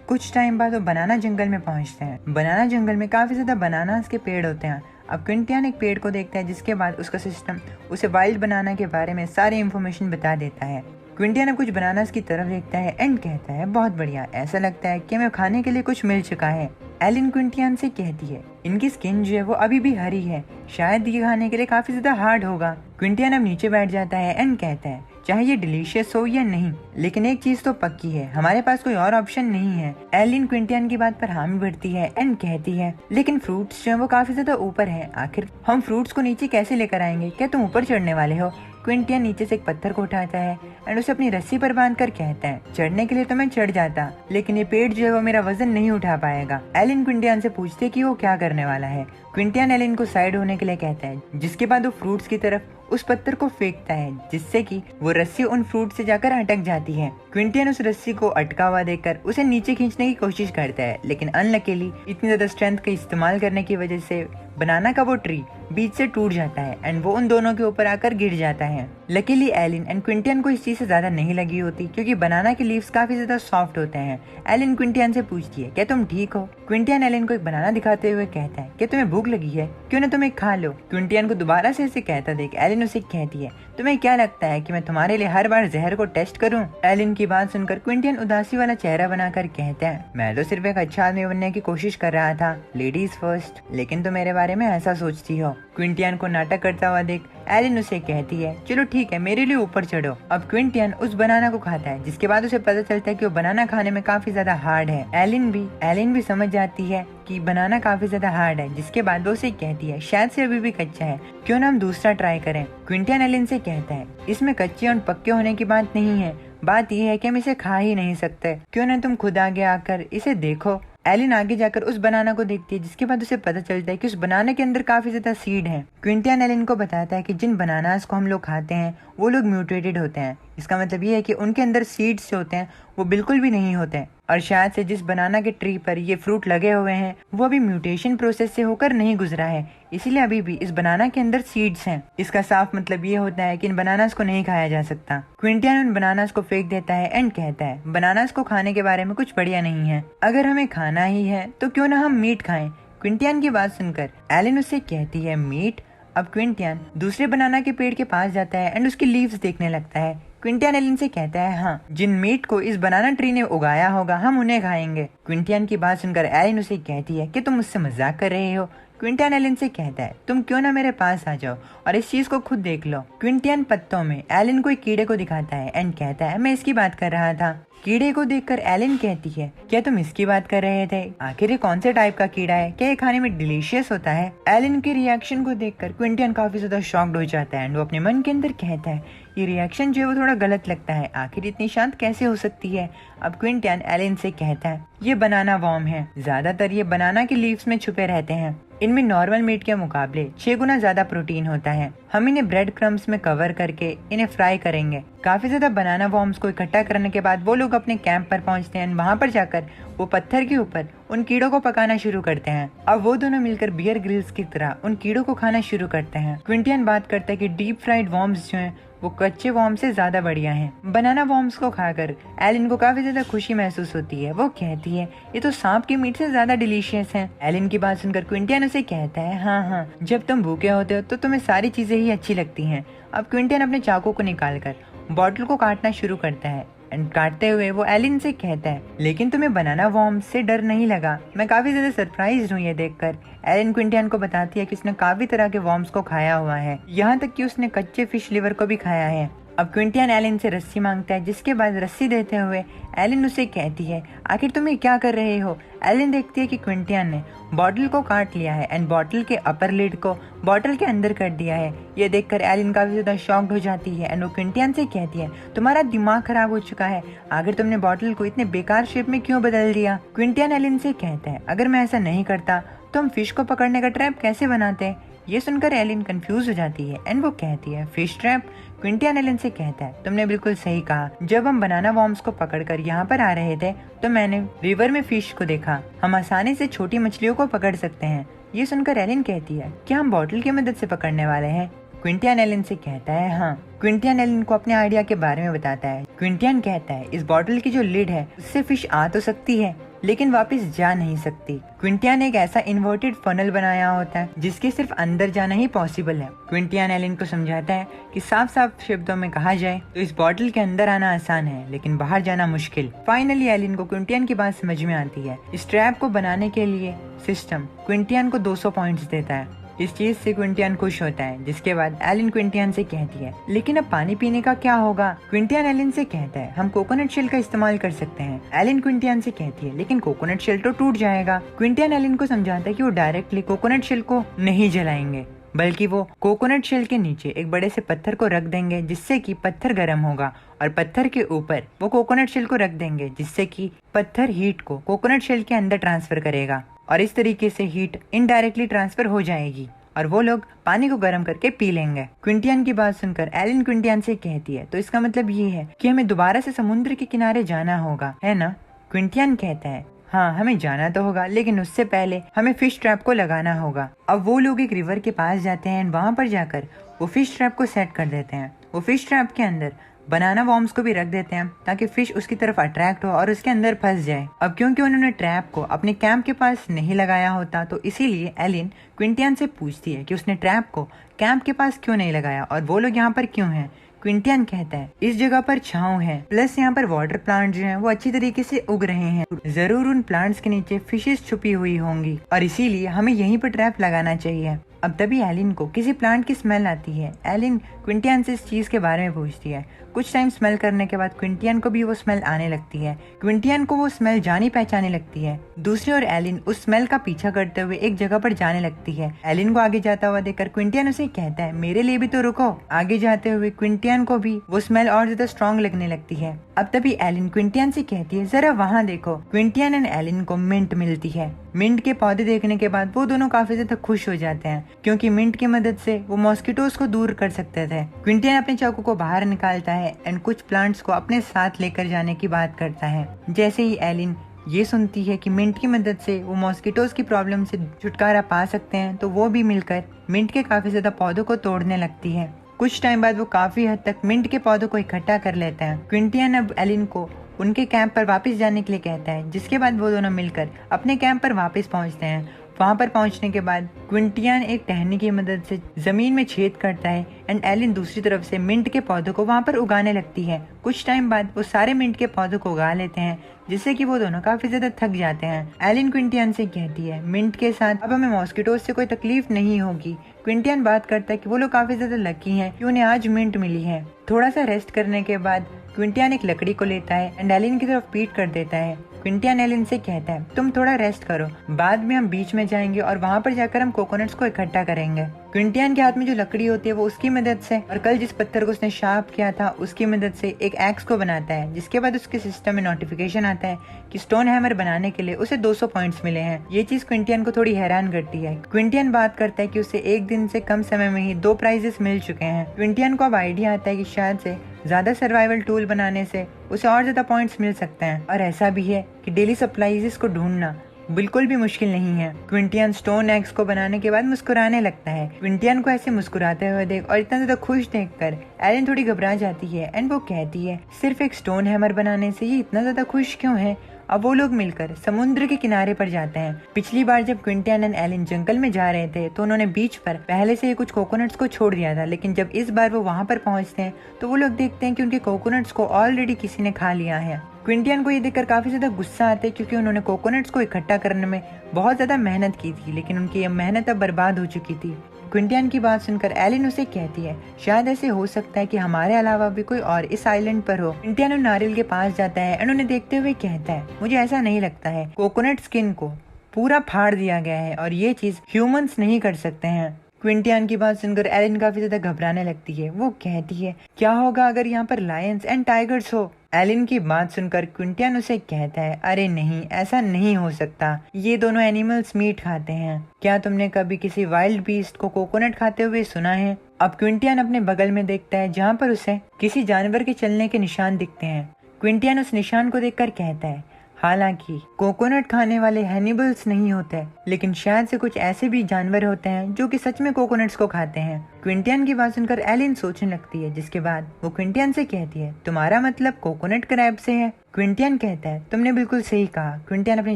कुछ टाइम बाद वो बनाना जंगल में पहुंचते हैं। बनाना जंगल में काफी ज्यादा बनानास के पेड़ होते हैं। अब क्विंटियन एक पेड़ को देखता है, जिसके बाद उसका सिस्टम उसे वाइल्ड बनाना के बारे में सारी इन्फॉर्मेशन बता देता है। क्विंटियन अब कुछ बनानास की तरफ देखता है एंड कहता है, बहुत बढ़िया, ऐसा लगता है कि हमें खाने के लिए कुछ मिल चुका है। एलिन क्विंटियन से कहती है, इनकी स्किन जो है वो अभी भी हरी है, शायद ये खाने के लिए काफी ज्यादा हार्ड होगा। क्विंटियन अब नीचे बैठ जाता है एंड कहता है, चाहे ये डिलीशियस हो या नहीं, लेकिन एक चीज तो पक्की है, हमारे पास कोई और ऑप्शन नहीं है। एलिन क्विंटियन की बात पर हामी भरती है एंड कहती है, लेकिन फ्रूट्स जो है वो काफी ज्यादा ऊपर है, आखिर हम फ्रूट्स को नीचे कैसे लेकर आएंगे? क्या तुम ऊपर चढ़ने वाले हो? क्विंटियन नीचे से एक पत्थर को उठाता है एंड उसे अपनी रस्सी पर बांधकर कहता है, चढ़ने के लिए तो मैं चढ़ जाता, लेकिन ये पेड़ जो है वो मेरा वजन नहीं उठा पाएगा। एलिन क्विंटियन से पूछती है कि वो क्या करने वाला है। क्विंटियन एलिन को साइड होने के लिए कहता है, जिसके बाद वो फ्रूट्स की तरफ उस पत्थर को फेंकता है, जिससे कि वो रस्सी उन फ्रूट से जाकर अटक जाती है। क्विंटियन उस रस्सी को अटका हुआ देखकर उसे नीचे खींचने की कोशिश करता है, लेकिन अनलकीली इतनी ज्यादा स्ट्रेंथ का इस्तेमाल करने की वजह से बनाना का वो ट्री बीच से टूट जाता है एंड वो उन दोनों के ऊपर आकर गिर जाता है। लकीली एलिन एंड क्विंटियन को इस चीज से ज्यादा नहीं लगी होती, क्योंकि बनाना के लीव्स काफी ज्यादा सॉफ्ट होते हैं। एलिन क्विंटियन से पूछती है, क्या तुम ठीक हो? क्विंटियन एलिन को एक बनाना दिखाते हुए कहता है, क्या तुम्हें भूख लगी है? क्यों ना तुम एक खा लो। क्विंटियन को दोबारा से ऐसे कहता देख एलिन उसे कहती है, तुम्हें क्या लगता है कि मैं तुम्हारे लिए हर बार जहर को टेस्ट करूं? एलिन की बात सुनकर क्विंटियन उदासी वाला चेहरा बनाकर कहता है, मैं तो सिर्फ एक अच्छा आदमी बनने की कोशिश कर रहा था, लेडीज फर्स्ट, लेकिन तुम मेरे बारे में ऐसा सोचती हो। क्विंटियन को नाटक करता हुआ देख एलिन उसे कहती है, चलो ठीक है, मेरे लिए ऊपर चढ़ो। अब क्विंटियन उस बनाना को खाता है, जिसके बाद उसे पता चलता है कि वो बनाना खाने में काफी ज्यादा हार्ड है। एलिन भी समझ जाती है कि बनाना काफी ज्यादा हार्ड है, जिसके बाद वो उसे कहती है, शायद से अभी भी कच्चा है, क्यों ना हम दूसरा ट्राई करें। क्विंटियन एलिन से कहता है, इसमें कच्चे और पक्के होने की बात नहीं है, बात यह है कि हम इसे खा ही नहीं सकते, क्यों ना तुम खुद आगे आकर इसे देखो। एलिन आगे जाकर उस बनाना को देखती है, जिसके बाद उसे पता चलता है कि उस बनाने के अंदर काफी ज्यादा सीड हैं। क्विंटियन एलिन को बताता है कि जिन बनानास को हम लोग खाते हैं वो लोग म्यूटेटेड होते हैं। इसका मतलब ये है कि उनके अंदर सीड्स जो होते हैं वो बिल्कुल भी नहीं होते, और शायद से जिस बनाना के ट्री पर ये फ्रूट लगे हुए हैं वो अभी म्यूटेशन प्रोसेस से होकर नहीं गुजरा है, इसीलिए अभी भी इस बनाना के अंदर सीड्स हैं। इसका साफ मतलब ये होता है कि इन बनानास को नहीं खाया जा सकता। क्विंटियन उन बनानास को फेंक देता है एंड कहता है, बनानास को खाने के बारे में कुछ बढ़िया नहीं है, अगर हमें खाना ही है तो क्यों ना हम मीट खाएं। क्विंटियन की बात सुनकर एलिन उससे कहती है, मीट? अब क्विंटियन दूसरे बनाना के पेड़ के पास जाता है एंड उसकी लीव्स देखने लगता है। क्विंटियन एलिन से कहता है, हाँ, जिन मीट को इस बनाना ट्री ने उगाया होगा हम उन्हें खाएंगे। क्विंटियन की बात सुनकर एलिन उसे कहती है कि तुम मुझसे मजाक कर रहे हो। क्विंटियन एलिन से कहता है, तुम क्यों ना मेरे पास आ जाओ और इस चीज को खुद देख लो। क्विंटियन पत्तों में एलिन को एक कीड़े को दिखाता है एंड कहता है, मैं इसकी बात कर रहा था। कीड़े को देखकर एलिन कहती है, क्या तुम इसकी बात कर रहे थे? आखिर ये कौन से टाइप का कीड़ा है? क्या ये खाने में डिलीशियस होता है? एलिन के रिएक्शन को देखकर क्विंटियन काफी ज्यादा शॉक्ड हो जाता है एंड वो अपने मन के अंदर कहता है, ये रिएक्शन जो है वो थोड़ा गलत लगता है, आखिर इतनी शांत कैसे हो सकती है? अब क्विंटियन एलिन से कहता है, ये बनाना वॉर्म है, ज्यादातर ये बनाना के लीव्स में छुपे रहते हैं, इनमें नॉर्मल मीट के मुकाबले 6 गुना ज्यादा प्रोटीन होता है। हम इन्हें ब्रेड क्रम्स में कवर करके इन्हें फ्राई करेंगे। काफी ज्यादा बनाना वॉर्म्स को इकट्ठा करने के बाद वो लोग अपने कैंप पर पहुंचते हैं। वहां पर जाकर वो पत्थर के ऊपर उन कीड़ों को पकाना शुरू करते हैं। अब वो दोनों मिलकर बियर ग्रिल्स की तरह उन कीड़ों को खाना शुरू करते हैं। क्विंटियन बात करता है कि डीप फ्राइड वॉर्म्स जो हैं वो कच्चे वॉर्म से ज्यादा बढ़िया हैं। बनाना वॉर्म्स को खाकर एलिन को काफी ज्यादा खुशी महसूस होती है। वो कहती है, ये तो सांप के मीट से ज्यादा डिलीशियस है। एलिन की बात सुनकर क्विंटियन उसे कहता है, हाँ, जब तुम भूखे होते हो तो तुम्हें सारी चीजें ही अच्छी लगती हैं। अब क्विंटियन अपने चाकू को निकालकर बॉटल को काटना शुरू करता है एंड काटते हुए वो एलिन से कहता है, लेकिन तुम्हें बनाना वॉर्म से डर नहीं लगा? मैं काफी ज्यादा सरप्राइज्ड हूँ ये देखकर। एलिन क्विंटियन को बताती है कि उसने काफी तरह के वॉर्म्स को खाया हुआ है, यहाँ तक कि उसने कच्चे फिश लिवर को भी खाया है। अब क्विंटियन एलिन से रस्सी मांगता है, जिसके बाद रस्सी देते हुए एलिन उसे कहती है, आखिर तुम ये क्या कर रहे हो? एलिन देखती है कि क्विंटियन ने बॉटल को काट लिया है एंड बॉटल के अपर लिड को बॉटल के अंदर कर दिया है। ये देखकर एलिन काफी ज्यादा शॉक्ड हो जाती है एंड वो क्विंटियन से कहती है, तुम्हारा दिमाग खराब हो चुका है, आखिर तुमने बॉटल को इतने बेकार शेप में क्यों बदल दिया? क्विंटियन एलिन से कहता है, अगर मैं ऐसा नहीं करता तो हम फिश को पकड़ने का ट्रैप कैसे बनाते? ये सुनकर एलिन कंफ्यूज हो जाती है एंड वो कहती है फिश ट्रैप। क्विंटियन एलिन से कहता है तुमने बिल्कुल सही कहा, जब हम बनाना वॉर्म्स को पकड़कर यहाँ पर आ रहे थे तो मैंने रिवर में फिश को देखा, हम आसानी से छोटी मछलियों को पकड़ सकते हैं। ये सुनकर एलिन कहती है क्या हम बॉटल की मदद से पकड़ने वाले हैं? क्विंटियन एलिन से कहता है हाँ। क्विंटियन एलिन को अपने आइडिया के बारे में बताता है। क्विंटियन कहता है इस बॉटल की जो लिड है उससे फिश आ तो सकती है लेकिन वापस जा नहीं सकती। क्विंटियन एक ऐसा इन्वर्टेड फनल बनाया होता है जिसके सिर्फ अंदर जाना ही पॉसिबल है। क्विंटियन एलिन को समझाता है कि साफ साफ शब्दों में कहा जाए तो इस बॉटल के अंदर आना आसान है लेकिन बाहर जाना मुश्किल। फाइनली एलिन को क्विंटियन की बात समझ में आती है। इस ट्रैप को बनाने के लिए सिस्टम क्विंटियन को 200 पॉइंट्स देता है। इस चीज से क्विंटियन खुश होता है, जिसके बाद एलिन क्विंटियन से कहती है लेकिन अब पानी पीने का क्या होगा? क्विंटियन एलिन से कहता है हम कोकोनट शेल का इस्तेमाल कर सकते हैं। एलिन क्विंटियन से कहती है लेकिन कोकोनट शेल तो टूट जाएगा। क्विंटियन एलिन को समझाता है कि वो डायरेक्टली कोकोनट शेल को नहीं जलाएंगे बल्कि वो कोकोनट शेल के नीचे एक बड़े से पत्थर को रख देंगे जिससे कि पत्थर गर्म होगा और पत्थर के ऊपर वो कोकोनट शेल को रख देंगे जिससे कि पत्थर हीट को कोकोनट शेल के अंदर ट्रांसफर करेगा और इस तरीके से हीट इनडायरेक्टली ट्रांसफर हो जाएगी और वो लोग पानी को गर्म करके पी लेंगे। क्विंटियन की बात सुनकर एलिन क्विंटियन से कहती है तो इसका मतलब ये है कि हमें दोबारा से समुद्र के किनारे जाना होगा, है ना? क्विंटियन कहता है हाँ हमें जाना तो होगा लेकिन उससे पहले हमें फिश ट्रैप को लगाना होगा। अब वो लोग एक रिवर के पास जाते हैं, वहाँ पर जाकर वो फिश ट्रैप को सेट कर देते हैं। वो फिश ट्रैप के अंदर बनाना वॉर्म्स को भी रख देते हैं ताकि फिश उसकी तरफ अट्रैक्ट हो और उसके अंदर फंस जाए। अब क्योंकि उन्होंने ट्रैप को अपने कैंप के पास नहीं लगाया होता तो इसीलिए एलिन क्विंटियन से पूछती है कि उसने ट्रैप को कैंप के पास क्यों नहीं लगाया और वो लोग यहाँ पर क्यों हैं। क्विंटियन कहता है इस जगह पर छांव है प्लस यहाँ पर वाटर प्लांट जो हैं वो अच्छी तरीके से उग रहे हैं, जरूर उन प्लांट्स के नीचे फिशेस छुपी हुई होंगी और इसीलिए हमें यहीं पर ट्रैप लगाना चाहिए। अब तभी एलिन को किसी प्लांट की स्मेल आती है। एलिन क्विंटियन से इस चीज के बारे में पूछती है। कुछ टाइम स्मेल करने के बाद क्विंटियन को भी वो स्मेल आने लगती है। क्विंटियन को वो स्मेल जानी पहचानी लगती है। दूसरी ओर एलिन उस स्मेल का पीछा करते हुए एक जगह पर जाने लगती है। एलिन को आगे जाता हुआ देखकर क्विंटियन उसे कहता है मेरे लिए भी तो रुको। आगे जाते हुए क्विंटियन को भी वो स्मेल और ज्यादा स्ट्रॉन्ग लगने लगती है। अब तभी एलिन क्विंटियन से कहती है जरा वहाँ देखो। क्विंटियन एंड एलिन को मिंट मिलती है। मिंट के पौधे देखने के बाद वो दोनों काफी ज्यादा खुश हो जाते हैं क्योंकि मिंट की मदद से वो मॉस्किटोज को दूर कर सकते थे। क्विंटियन अपने चाकू को बाहर निकालता है एंड कुछ प्लांट्स को अपने साथ लेकर जाने की बात करता है। जैसे ही एलिन ये सुनती है कि मिंट की मदद से वो मॉस्किटोज की प्रॉब्लम से छुटकारा पा सकते हैं तो वो भी मिलकर मिंट के काफी ज्यादा पौधों को तोड़ने लगती है। कुछ टाइम बाद वो काफी हद तक मिंट के पौधों को इकट्ठा कर लेते हैं। क्विंटियन अब एलिन को उनके कैंप पर वापस जाने के लिए कहता है, जिसके बाद वो दोनों मिलकर अपने कैंप पर वापस पहुंचते हैं। वहां पर पहुंचने के बाद क्विंटियन एक टहनी की मदद से जमीन में छेद करता है एंड एलिन दूसरी तरफ से मिंट के पौधों को वहां पर उगाने लगती है। कुछ टाइम बाद वो सारे मिंट के पौधों को उगा लेते हैं जिससे कि वो दोनों काफी ज्यादा थक जाते हैं। एलिन क्विंटियन से कहती है मिंट के साथ अब हमें मॉस्किटोज से कोई तकलीफ नहीं होगी। क्विंटियन बात करता है कि वो लोग काफी ज्यादा लकी हैं कि उन्हें आज मिंट मिली है। थोड़ा सा रेस्ट करने के बाद क्विंटियन एक लकड़ी को लेता है एंड एलिन की तरफ पीट कर देता है। क्विंटियन एलिन से कहता है तुम थोड़ा रेस्ट करो, बाद में हम बीच में जाएंगे और वहाँ पर जाकर हम कोकोनट्स को इकट्ठा करेंगे। क्विंटियन के हाथ में जो लकड़ी होती है वो उसकी मदद से और कल जिस पत्थर को उसने शार्प किया था उसकी मदद से एक एक्स को बनाता है, जिसके बाद उसके सिस्टम में नोटिफिकेशन आता है कि स्टोन हैमर बनाने के लिए उसे 200 पॉइंट्स मिले हैं। ये चीज क्विंटियन को थोड़ी हैरान करती है। क्विंटियन बात करता है कि उसे एक दिन से कम समय में ही 2 प्राइजेस मिल चुके हैं। क्विंटियन को अब आइडिया आता है कि शायद से ज्यादा सर्वाइवल टूल बनाने से उसे और ज्यादा पॉइंट्स मिल सकते हैं और ऐसा भी है कि डेली सप्लाईज को ढूंढना बिल्कुल भी मुश्किल नहीं है। क्विंटियन स्टोन एक्स को बनाने के बाद मुस्कुराने लगता है। क्विंटियन को ऐसे मुस्कुराते हुए देख और इतना ज्यादा खुश देखकर एलिन थोड़ी घबरा जाती है एंड वो कहती है सिर्फ एक स्टोन हैमर बनाने से ये इतना ज्यादा खुश क्यों है। अब वो लोग मिलकर समुद्र के किनारे पर जाते हैं। पिछली बार जब क्विंटियन एंड एलिन जंगल में जा रहे थे तो उन्होंने बीच पर पहले से ही कुछ कोकोनट्स को छोड़ दिया था, लेकिन जब इस बार वो वहाँ पर पहुँचते हैं तो वो लोग देखते हैं कि उनके कोकोनट्स को ऑलरेडी किसी ने खा लिया है। क्विंटियन को ये देखकर काफी ज्यादा गुस्सा आता है क्योंकि उन्होंने कोकोनट्स को इकट्ठा करने में बहुत ज्यादा मेहनत की थी, लेकिन उनकी ये मेहनत अब बर्बाद हो चुकी थी। क्विंटियन की बात सुनकर एलिन उसे कहती है शायद ऐसे हो सकता है कि हमारे अलावा भी कोई और इस आइलैंड पर हो। क्विंटियन उन नारियल के पास जाता है और उन्हें देखते हुए कहता है मुझे ऐसा नहीं लगता है, कोकोनट स्किन को पूरा फाड़ दिया गया है और ये चीज ह्यूमंस नहीं कर सकते हैं। क्विंटियन की बात सुनकर एलिन काफी ज्यादा घबराने लगती है। वो कहती है, क्या होगा अगर यहाँ पर लायंस एंड टाइगर्स हो? एलिन की बात सुनकर क्विंटियन उसे कहता है, अरे नहीं, ऐसा नहीं हो सकता, ये दोनों एनिमल्स मीट खाते हैं। क्या तुमने कभी किसी वाइल्ड बीस्ट को कोकोनट खाते हुए सुना है? अब क्विंटियन अपने बगल में देखता है जहाँ पर उसे किसी जानवर के चलने के निशान दिखते हैं। क्विंटियन उस निशान को देखकर कहता है, हालांकि कोकोनट खाने वाले हैनिबल्स नहीं होते, लेकिन शायद से कुछ ऐसे भी जानवर होते हैं जो कि सच में कोकोनट्स को खाते हैं। क्विंटियन की बात सुनकर एलिन सोचने लगती है, जिसके बाद वो क्विंटियन से कहती है, तुम्हारा मतलब कोकोनट क्रैब से है? क्विंटियन कहता है, तुमने बिल्कुल सही कहा। क्विंटियन अपनी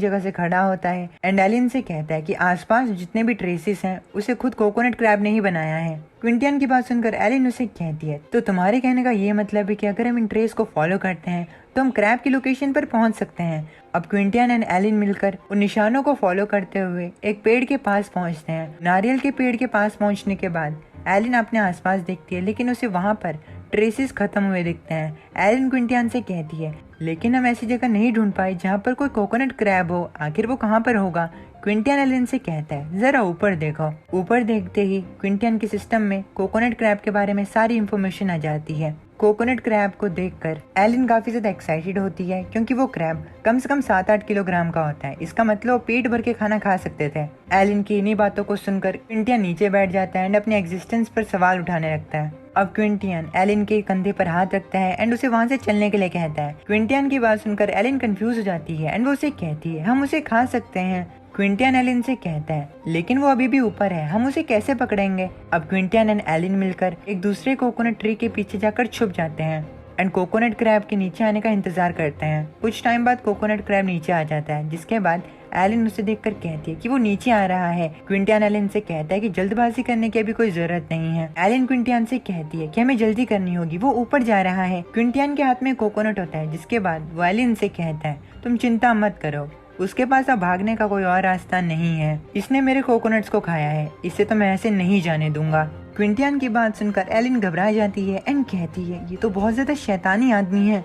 जगह से खड़ा होता है एंड एलिन से कहता है कि आसपास जितने भी ट्रेसेस हैं उसे खुद कोकोनट क्रैब ने ही बनाया है। क्विंटियन की बात सुनकर एलिन उसे कहती है, तो तुम्हारे कहने का ये मतलब है कि अगर हम इन ट्रेस को फॉलो करते हैं तो हम क्रैब की लोकेशन पर पहुंच सकते हैं। अब क्विंटियन एंड एलिन मिलकर उन निशानों को फॉलो करते हुए एक पेड़ के पास पहुंचते हैं। नारियल के पेड़ के पास पहुंचने के बाद एलिन अपने आसपास देखती है, लेकिन उसे वहां पर ट्रेसेस खत्म हुए दिखते हैं। एलिन क्विंटियन से कहती है, लेकिन हम ऐसी जगह नहीं ढूंढ पाए जहाँ पर कोई कोकोनट क्रैब हो, आखिर वो कहाँ पर होगा? क्विंटियन एलिन से कहता है, जरा ऊपर देखो। ऊपर देखते ही क्विंटियन के सिस्टम में कोकोनट क्रैब के बारे में सारी इंफॉर्मेशन आ जाती है। कोकोनट क्रैब को देखकर एलिन काफी ज्यादा एक्साइटेड होती है, क्योंकि वो क्रैब कम से कम 7-8 किलोग्राम का होता है। इसका मतलब वो पेट भर के खाना खा सकते थे। एलिन की इन्हीं बातों को सुनकर क्विंटियन नीचे बैठ जाता है एंड अपने एग्जिस्टेंस पर सवाल उठाने लगता है। अब क्विंटियन एलिन के कंधे पर हाथ रखता है एंड उसे वहां से चलने के लिए कहता है। क्विंटियन की बात सुनकर एलिन कंफ्यूज हो जाती है एंड वो उसे कहती है, हम उसे खा सकते हैं। क्विंटियन एलिन से कहता है, लेकिन वो अभी भी ऊपर है, हम उसे कैसे पकड़ेंगे? अब क्विंटियन एंड एलिन मिलकर एक दूसरे कोकोनट ट्री के पीछे जाकर छुप जाते हैं एंड कोकोनट क्रैब के नीचे आने का इंतजार करते हैं। कुछ टाइम बाद कोकोनट क्रैब नीचे आ जाता है, जिसके बाद एलिन उसे देखकर कहती है कि वो नीचे आ रहा है। क्विंटियन एलिन से कहता है कि जल्दबाजी करने की अभी कोई जरूरत नहीं है। एलिन क्विंटियन से कहती है कि हमें जल्दी करनी होगी, वो ऊपर जा रहा है। क्विंटियन के हाथ में कोकोनट होता है, जिसके बाद वो एलिन से कहता है, तुम चिंता मत करो, उसके पास अब भागने का कोई और रास्ता नहीं है। इसने मेरे कोकोनट्स को खाया है, इसे तो मैं ऐसे नहीं जाने दूंगा। क्विंटियन की बात सुनकर एलिन घबरा जाती है एंड कहती है, ये तो बहुत ज्यादा शैतानी आदमी है।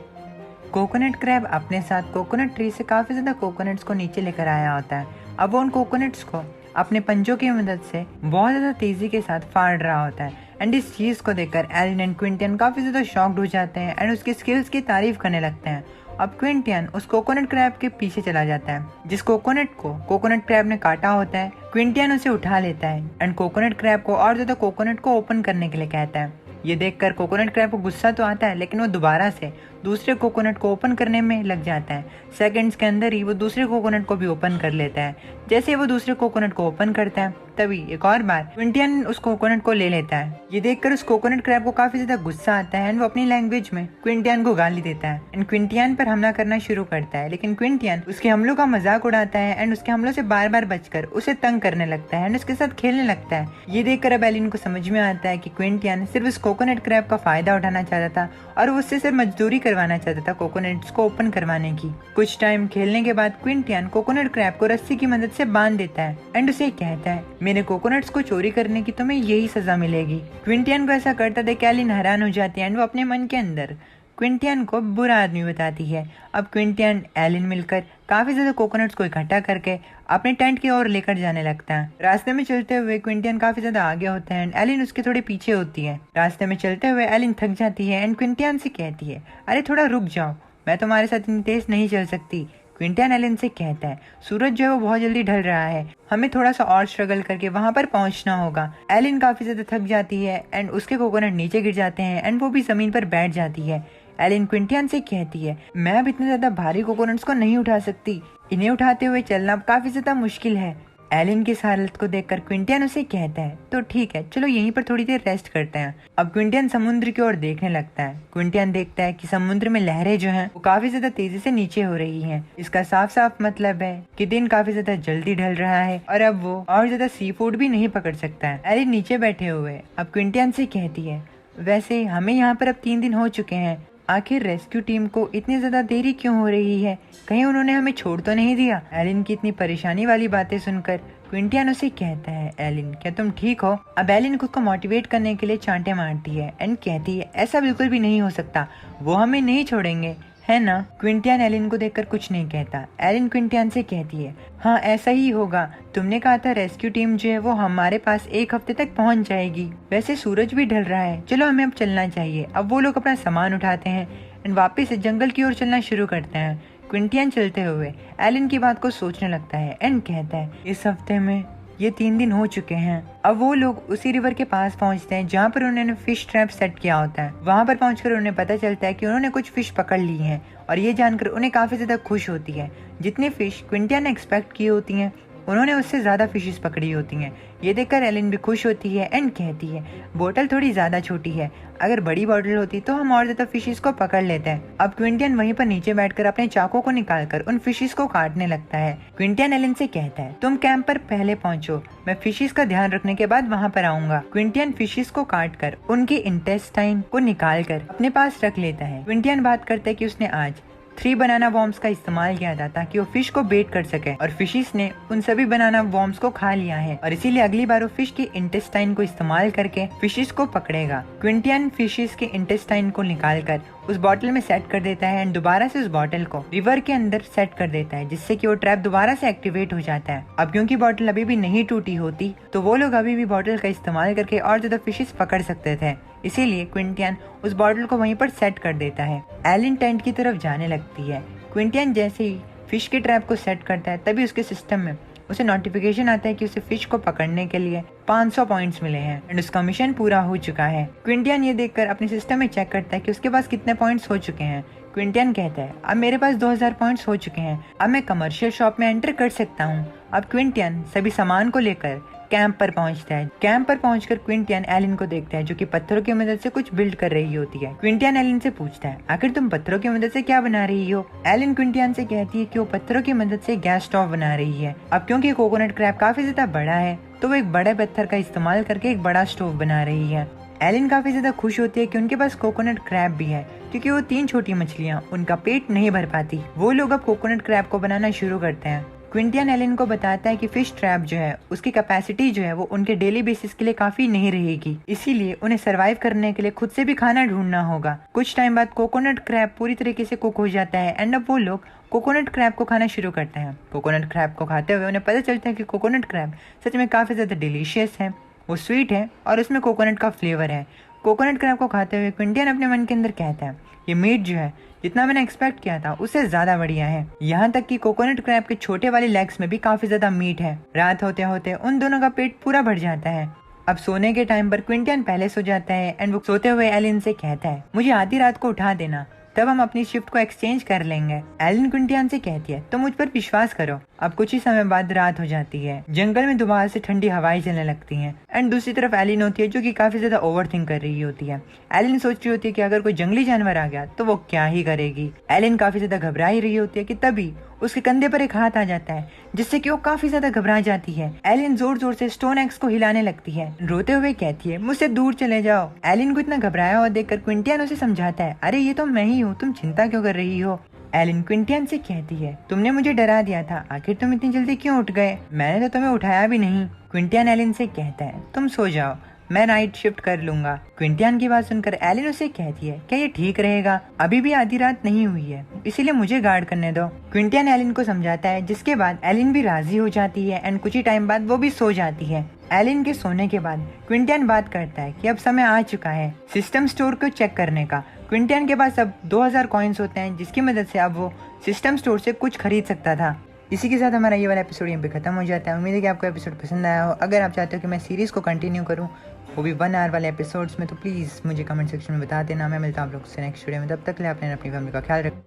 कोकोनट क्रैब अपने साथ कोकोनट ट्री से काफी ज्यादा कोकोनट्स को नीचे लेकर आया होता है। अब वो उन कोकोनट्स को अपने पंजों की मदद से बहुत ज्यादा तेजी के साथ फाड़ रहा होता है एंड इस चीज को देखकर एलिन एंड क्विंटियन काफी ज्यादा शॉक्ड हो जाते हैं एंड उसकी स्किल्स की तारीफ करने लगते हैं। अब क्विंटियन उस कोकोनट क्रैब के पीछे चला जाता है, जिस कोकोनट को कोकोनट क्रैब ने काटा होता है। क्विंटियन उसे उठा लेता है एंड कोकोनट क्रैब को और ज्यादा कोकोनट को ओपन करने के लिए कहता है। ये देखकर कोकोनट क्रैब को गुस्सा तो आता है, लेकिन वो दोबारा से दूसरे कोकोनट को ओपन करने में लग जाता है। सेकंड्स के अंदर ही वो दूसरे कोकोनट को भी ओपन कर लेता है। जैसे वो दूसरे कोकोनट को ओपन करता है, तभी एक और बार क्विंटियन उस कोकोनट को ले लेता है। ये देखकर उस कोकोनट क्रैब को काफी ज्यादा गुस्सा आता है एंड वो अपनी लैंग्वेज में क्विंटियन को गाली देता है एंड क्विंटियन पर हमला करना शुरू करता है। लेकिन क्विंटियन उसके हमलों का मजाक उड़ाता है एंड उसके हमलों से बार बार बचकर उसे तंग करने लगता है एंड उसके साथ खेलने लगता है। ये देखकर अब एलिन को समझ में आता है कि क्विंटियन सिर्फ उस कोकोनट क्रैब का फायदा उठाना चाहता था और वो उससे सिर्फ मजदूरी करवाना चाहता था कोकोनट्स को ओपन करवाने की। कुछ टाइम खेलने के बाद क्विंटियन कोकोनट क्रैब को रस्सी की मदद से बांध देता है एंड उसे कहता है, मेरे कोकोनट्स को चोरी करने की तुम्हें यही सजा मिलेगी। क्विंटियन को ऐसा करता देख एलिन हैरान हो जाती है एंड वो अपने मन के अंदर क्विंटियन को बुरा आदमी बताती है। अब क्विंटियन एलिन मिलकर काफी ज्यादा कोकोनट्स को इकट्ठा करके अपने टेंट की ओर लेकर जाने लगता है। रास्ते में चलते हुए क्विंटियन काफी ज्यादा आगे होता है एंड एलिन उसके थोड़े पीछे होती है। रास्ते में चलते हुए एलिन थक जाती है एंड क्विंटियन से कहती है, अरे थोड़ा रुक जाओ, मैं तुम्हारे साथ इतनी तेज नहीं चल सकती। क्विंटियन एलिन से कहता है, सूरज जो है वो बहुत जल्दी ढल रहा है, हमें थोड़ा सा और स्ट्रगल करके वहां पर पहुंचना होगा। एलिन काफी ज्यादा थक जाती है एंड उसके कोकोनट नीचे गिर जाते हैं एंड वो भी जमीन पर बैठ जाती है। एलिन क्विंटियन से कहती है, मैं अब इतने ज्यादा भारी कोकोनट्स को नहीं उठा सकती, इन्हें उठाते हुए चलना काफी ज्यादा मुश्किल है। एलिन की इस हालत को देखकर क्विंटियन उसे कहता है, तो ठीक है, चलो यहीं पर थोड़ी देर रेस्ट करते हैं। अब क्विंटियन समुद्र की ओर देखने लगता है। क्विंटियन देखता है कि समुद्र में लहरें जो हैं वो काफी ज्यादा तेजी से नीचे हो रही हैं। इसका साफ साफ मतलब है कि दिन काफी ज्यादा जल्दी ढल रहा है और अब वो और ज्यादा सी फूड भी नहीं पकड़ सकता है। एलिन नीचे बैठे हुए अब क्विंटियन से कहती है, वैसे हमें यहाँ पर अब 3 दिन हो चुके हैं, आखिर रेस्क्यू टीम को इतनी ज्यादा देरी क्यों हो रही है, कहीं उन्होंने हमें छोड़ तो नहीं दिया? एलिन की इतनी परेशानी वाली बातें सुनकर क्विंटियन उसे कहता है, एलिन क्या तुम ठीक हो? अब एलिन खुद को मोटिवेट करने के लिए चांटे मारती है एंड कहती है, ऐसा बिल्कुल भी नहीं हो सकता, वो हमें नहीं छोड़ेंगे। है ना। क्विंटियन एलिन को देखकर कुछ नहीं कहता। एलिन क्विंटियन से कहती है, हाँ ऐसा ही होगा, तुमने कहा था रेस्क्यू टीम जो है वो हमारे पास 1 हफ्ते तक पहुंच जाएगी। वैसे सूरज भी ढल रहा है, चलो हमें अब चलना चाहिए। अब वो लोग अपना सामान उठाते हैं एंड वापस जंगल की ओर चलना शुरू करते हैं। क्विंटियन चलते हुए एलिन की बात को सोचने लगता है एंड कहता है, इस हफ्ते में ये 3 दिन हो चुके हैं। अब वो लोग उसी रिवर के पास पहुंचते हैं जहाँ पर उन्होंने फिश ट्रैप सेट किया होता है। वहाँ पर पहुंचकर उन्हें पता चलता है कि उन्होंने कुछ फिश पकड़ ली हैं और ये जानकर उन्हें काफी ज्यादा खुश होती है। जितनी फिश क्विंटियन ने एक्सपेक्ट की होती हैं उन्होंने उससे ज्यादा फिशेस पकड़ी होती हैं। ये देखकर एलिन भी खुश होती है एंड कहती है, बोतल थोड़ी ज्यादा छोटी है, अगर बड़ी बोतल होती तो हम और ज्यादा फिशेस को पकड़ लेते हैं। अब क्विंटियन वहीं पर नीचे बैठकर अपने चाकू को निकालकर उन फिशेस को काटने लगता है। क्विंटियन एलिन से कहता है, तुम कैंप पर पहले पहुंचो, मैं फिशेस का ध्यान रखने के बाद वहाँ पर आऊंगा। क्विंटियन फिशेस को काटकर उनके इंटेस्टाइन को निकालकर अपने पास रख लेता है। क्विंटियन बात करता है कि उसने आज 3 बनाना वॉर्म्स का इस्तेमाल किया था ताकि वो फिश को बेट कर सके और फिशेस ने उन सभी बनाना वॉर्म्स को खा लिया है और इसीलिए अगली बार वो फिश के इंटेस्टाइन को इस्तेमाल करके फिशेस को पकड़ेगा। क्विंटियन फिशेस के इंटेस्टाइन को निकालकर उस बॉटल में सेट कर देता है एंड दोबारा से उस बॉटल को रिवर के अंदर सेट कर देता है जिससे कि वो ट्रैप दोबारा से एक्टिवेट हो जाता है। अब क्योंकि बॉटल अभी भी नहीं टूटी होती तो वो लोग अभी भी बॉटल का इस्तेमाल करके और ज्यादा फिशेस पकड़ सकते थे, इसीलिए क्विंटियन उस बॉटल को वहीं पर सेट कर देता है। एलिन टेंट की तरफ जाने लगती है। क्विंटियन जैसे ही फिश के ट्रैप को सेट करता है तभी उसके सिस्टम में उसे नोटिफिकेशन आता है कि उसे फिश को पकड़ने के लिए 500 पॉइंट्स मिले हैं एंड उसका मिशन पूरा हो चुका है। क्विंटियन ये देखकर अपने सिस्टम में चेक करता है कि उसके पास कितने पॉइंट्स हो चुके हैं। क्विंटियन कहता है, अब मेरे पास 2000 पॉइंट्स हो चुके हैं, अब मैं कमर्शियल शॉप में एंटर कर सकता हूँ। अब क्विंटियन सभी सामान को लेकर कैंप पर पहुंचता है। कैंप पर पहुंचकर क्विंटियन एलिन को देखता है जो कि पत्थरों की मदद से कुछ बिल्ड कर रही होती है। क्विंटियन एलिन से पूछता है, आखिर तुम पत्थरों की मदद से क्या बना रही हो? एलिन क्विंटियन से कहती है कि वो पत्थरों की मदद से गैस स्टोव बना रही है। अब क्योंकि कोकोनट क्रैब काफी ज्यादा बड़ा है तो वो एक बड़े पत्थर का इस्तेमाल करके एक बड़ा स्टोव बना रही है। एलिन काफी ज्यादा खुश होती है कि उनके पास कोकोनट क्रैब भी है क्योंकि वो 3 छोटी मछलियाँ उनका पेट नहीं भर पाती। वो लोग अब कोकोनट क्रैब को बनाना शुरू करते हैं। क्विंटियन एलिन को बताता है कि फिश ट्रैप जो है उसकी कैपेसिटी जो है वो उनके डेली बेसिस के लिए काफी नहीं रहेगी, इसीलिए उन्हें सरवाइव करने के लिए खुद से भी खाना ढूंढना होगा। कुछ टाइम बाद कोकोनट क्रैब पूरी तरीके से कुक हो जाता है एंड अब वो लोग कोकोनट क्रैब को खाना शुरू करते हैं। कोकोनट क्रैब को खाते हुए उन्हें पता चलता है कि कोकोनट क्रैब सच में काफी ज्यादा डिलीशियस है, वो स्वीट है और उसमें कोकोनट का फ्लेवर है। कोकोनट क्रैब को खाते हुए क्विंटियन अपने मन के अंदर कहता है, ये मीट जो है जितना मैंने एक्सपेक्ट किया था उससे ज्यादा बढ़िया है। यहाँ तक कि कोकोनट क्रैब के छोटे वाले लेग्स में भी काफी ज्यादा मीट है। रात होते होते उन दोनों का पेट पूरा भर जाता है। अब सोने के टाइम पर क्विंटियन पहले सो जाता है एंड वो सोते हुए एलिन से कहता है, मुझे आधी रात को उठा देना, तब हम अपनी शिफ्ट को एक्सचेंज कर लेंगे। एलिन क्विंटियन से कहती है, तो मुझ पर विश्वास करो। अब कुछ ही समय बाद रात हो जाती है। जंगल में दोबारा से ठंडी हवाएं चलने लगती हैं एंड दूसरी तरफ एलिन होती है जो कि काफी ज्यादा ओवर थिंक कर रही होती है। एलिन सोच रही होती है कि अगर कोई जंगली जानवर आ गया तो वो क्या ही करेगी। एलिन काफी ज्यादा घबरा ही रही होती है कि तभी उसके कंधे पर एक हाथ आ जाता है जिससे कि वो काफी ज्यादा घबरा जाती है। एलिन जोर जोर से स्टोन एक्स को हिलाने लगती है, रोते हुए कहती है, मुझसे दूर चले जाओ। एलिन को इतना घबराया हुआ देखकर क्विंटियन उसे समझाता है, अरे ये तो मैं ही हूँ, तुम चिंता क्यों कर रही हो? एलिन क्विंटियन से कहती है, तुमने मुझे डरा दिया था, आखिर तुम इतनी जल्दी क्यों उठ गए? मैंने तो तुम्हें उठाया भी नहीं। क्विंटियन एलिन से कहता है, तुम सो जाओ, मैं नाइट शिफ्ट कर लूंगा। क्विंटियन की बात सुनकर एलिन उसे कहती है, क्या ये ठीक रहेगा? अभी भी आधी रात नहीं हुई है, इसीलिए मुझे गार्ड करने दो। क्विंटियन एलिन को समझाता है जिसके बाद एलिन भी राजी हो जाती है एंड कुछ ही टाइम बाद वो भी सो जाती है। एलिन के सोने के बाद क्विंटियन बात करता है कि अब समय आ चुका है सिस्टम स्टोर को चेक करने का। क्विंटियन के पास अब 2000 कॉइन्स होते हैं जिसकी मदद से अब वो सिस्टम स्टोर से कुछ खरीद सकता था। इसी के साथ हमारा ये वाला एपिसोड यहाँ पे खत्म हो जाता है। उम्मीद है कि आपको एपिसोड पसंद आया हो। अगर आप चाहते हो कि मैं सीरीज़ को कंटिन्यू करूँ वो भी 1 आवर वाले एपिसोड्स में तो प्लीज़ मुझे कमेंट सेक्शन में बता देना। मैं मिलता हूँ आप लोग से नेक्स्ट वीडियो में। तब तक ले आपने अपनी फैमिली का ख्याल रखें।